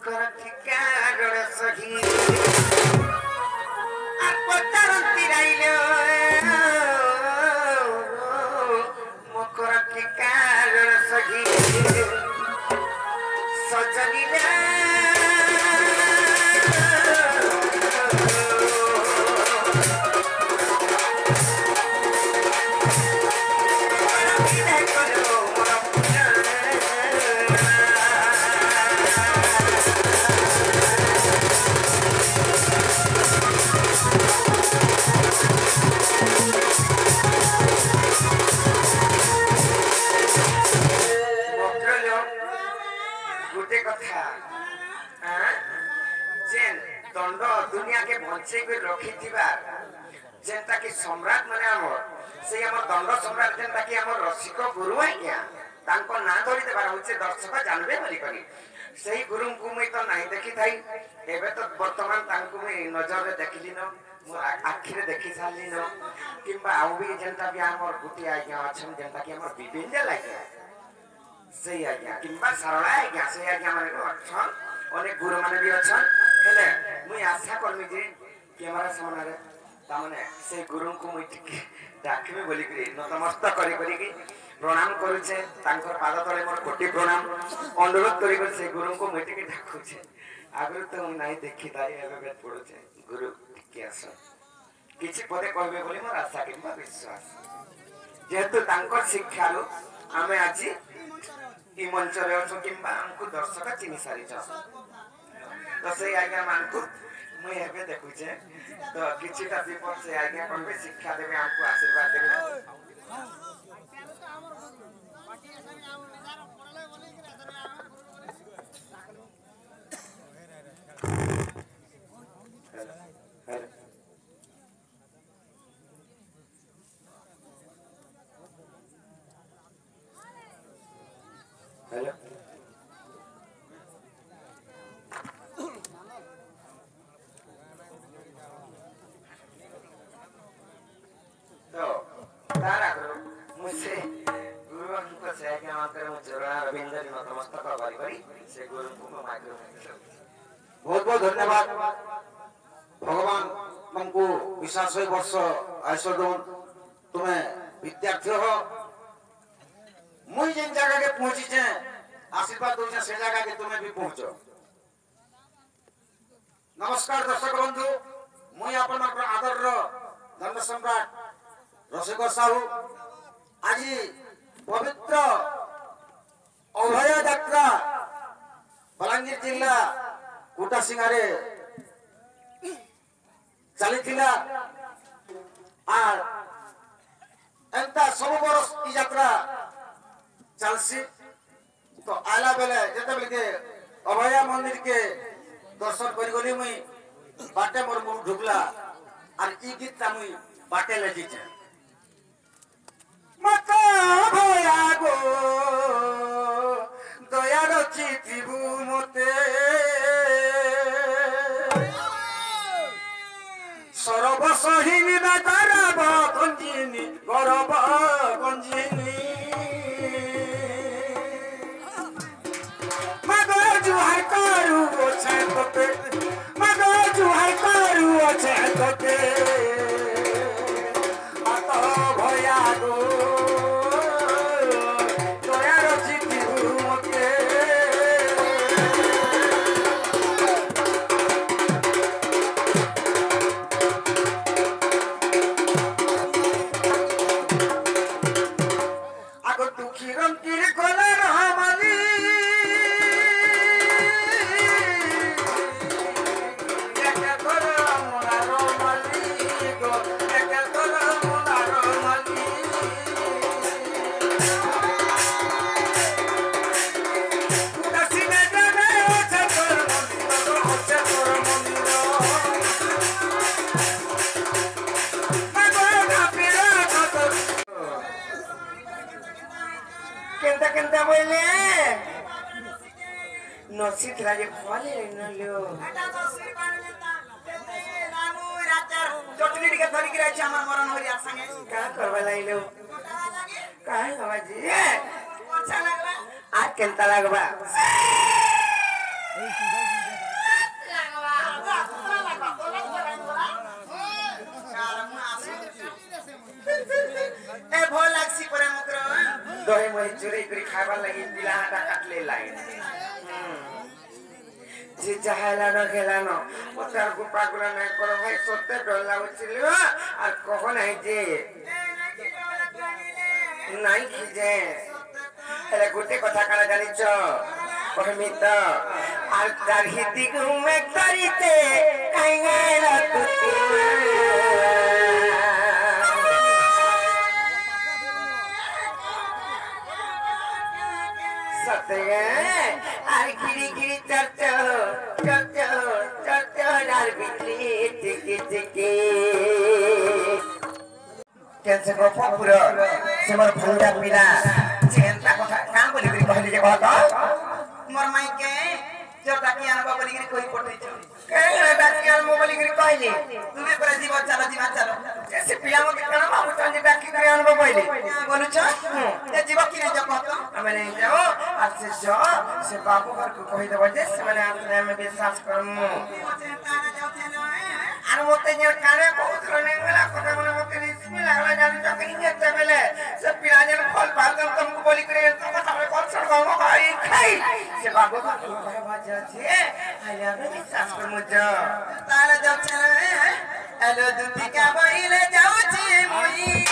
मकर ठिकारण सही पचारती राइलो मकर ठिकारण सही सजनीला दुनिया के बंचे रखी जेनता कि सम्राट माने हमर से हमर दंड सम्राट जेनता कि हमर रसिक गुरु आज्ञा तांको ना धरि देबार होचे दर्शक जानबे बोली करी सही गुरु को मैं तो नहीं देखि थाई एबे तो वर्तमान तांको मैं नजर रे देखिली न मो आखि रे देखि साली न किबा आउ भी जेनता भी हमर गुटी आज्ञा अछन जेनता कि हमर विभिन्न लागे सही आज्ञा किबा सरला आज्ञा सही आज्ञा माने अछन अनेक गुरु माने भी अछन हेले मुई आशा करमी जे कैमरा सामने रे तामने से गुरु को मुई टिके डाकमे बोली करी नतमस्तक करी की प्रणाम करूछे तांकर पाद तले मोर कोटि प्रणाम अनुरोध करी से गुरु को मुई टिके डाकुछे आगु तो नाही देखि ताई एबे बेत पडुछे गुरु के आस किछि पदे कहबे बोली मोर आशा किबा विश्वास जेतु तांकर शिक्षारो आमे आजि ई मंच रे अछो किबा हमकु दर्शक चिनि सारी छ तो से आज्ञा मानकु मुई हेबे देखुछे तो किछिटा विपद से आज्ञा करबे शिक्षा देबे हमकु आशीर्वाद देबे हेलो तो तारा करो मुझसे गुरु को से आज्ञा मांगकर मुझे चरण रविंद्र नतमस्तक करी से गुरु को माइक्रो बहुत बहुत धन्यवाद भगवान तुमको विश्वास वर्ष आयुष दौन तुम्हें विद्यार्थी हो मुई जिन जगह के पहुंची छे आशीर्वाद दो से जगह के तुम्हें भी पहुंचो नमस्कार दर्शक बंधु मुई अपन आदर धर्म सम्राट रसिक साहू आज पवित्र अभय यात्रा बलांगीर जिला कुटासिंगारे चली एंता सब बरस की यात्रा चलसी तो आला बेले जते बेले के अभया मंदिर के दर्शन करी गली मुई बाटे मोर मुंह ढुकला और ई गीत मुई बाटे ले जीचे मत भया गो दया रचितिबु मते सरबसहिनी दाताराब गंजिनी गरब गंजिनी मगर जुहार करू ओछे तोते मगर जुहार करू ओछे तोते मत भया गो दया रचितिबु मते नसीब राजे खोले न लियो एटा नसीब पानी ते नानु रात चटनी के धरि के रहै हमर मरण होरी आ संगे का करबा लाइलो काहे बाबाजी अच्छा लगबा आ केनता लगबा କରି ଖାଇବାର ଲାଗି ପିଲା ହାଟା କାଟଲେ ଲାଗେ যে জাহালানো খেলানো ওটার গোপাগুলো নাই করো ভাই সত্যি ডর লাগুছিল আর কখন আইছে নাই খিজে এরা গোটে কথা কারা জানিছ কহমি তো আর তার হিতি ঘুমে করিতে কাইঙ্গেরা তুতি সত্যি আর গিরি গিরি চর্চা আর বিক্রি টিকি টিকি কেনসে গপ পুরো সেমর ভুলটা পিলা চেনটা কথা কাম বলি করি কইলে যে কত মোর মাইকে জোটা কি আনবা বলি করি কই পড়তেছ কেনটা কি আনবা বলি করি কইলে তুমি করে দিব চলো সে পিলা মকে কাম বাবু চলে ডাকি করে আনবা কইলে বলুছ যে জীব কি রে কত আমি নেই যাও আর সে বাবু ঘরকে কই দেব যে মানে আমি বিশ্বাস করমু আর মতে যে কানে বহুত রনে গলা কথা মনে মতে রিসমি লাগলা জানি চকনি যেতে বেলে সে পিলা যেন ফল পাগল তুমকো বলি করে তো কথা বলে কল ছড় গাও খাই খাই সে বাবু ঘরকে ঘরে বাজাছে আইলে আমি বিশ্বাস করমু যা তারা যাচ্ছে এলো দুতিকা বইলে যাଉଛି মুই